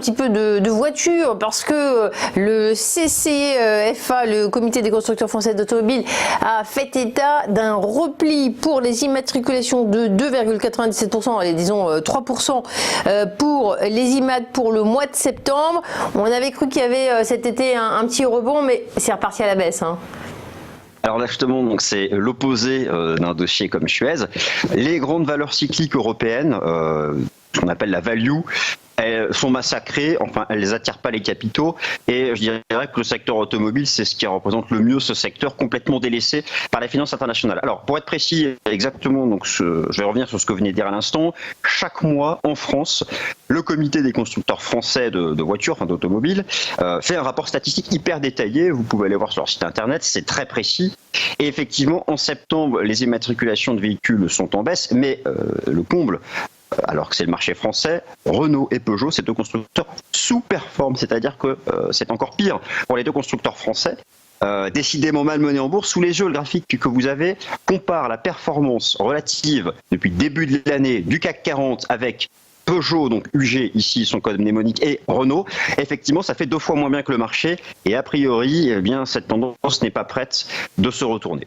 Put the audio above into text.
petit peu de voitures parce que le CCFA, le Comité des constructeurs français d'automobiles, a fait état d'un repli pour les immatriculations de 2,97%, allez disons 3% pour les IMAT pour le mois de septembre. On avait cru qu'il y avait cet été un petit rebond, mais c'est reparti à la baisse. Alors là justement, donc c'est l'opposé d'un dossier comme Suez. Les grandes valeurs cycliques européennes, ce qu'on appelle la value, elles sont massacrées, enfin elles n'attirent pas les capitaux, et je dirais que le secteur automobile, c'est ce qui représente le mieux ce secteur complètement délaissé par la finance internationale. Alors pour être précis exactement, donc je vais revenir sur ce que vous venez de dire à l'instant, chaque mois en France, le comité des constructeurs français de voitures, enfin d'automobiles, fait un rapport statistique hyper détaillé, vous pouvez aller voir sur leur site internet, c'est très précis, et effectivement en septembre, les immatriculations de véhicules sont en baisse, mais le comble, alors que c'est le marché français, Renault et Peugeot, ces deux constructeurs sous-performent, c'est-à-dire que c'est encore pire pour les deux constructeurs français. Décidément malmenés en bourse. Sous les yeux, le graphique que vous avez compare la performance relative depuis le début de l'année du CAC 40 avec Peugeot, donc UG, ici son code mnémonique, et Renault. Effectivement, ça fait 2 fois moins bien que le marché, et a priori, eh bien, cette tendance n'est pas prête de se retourner.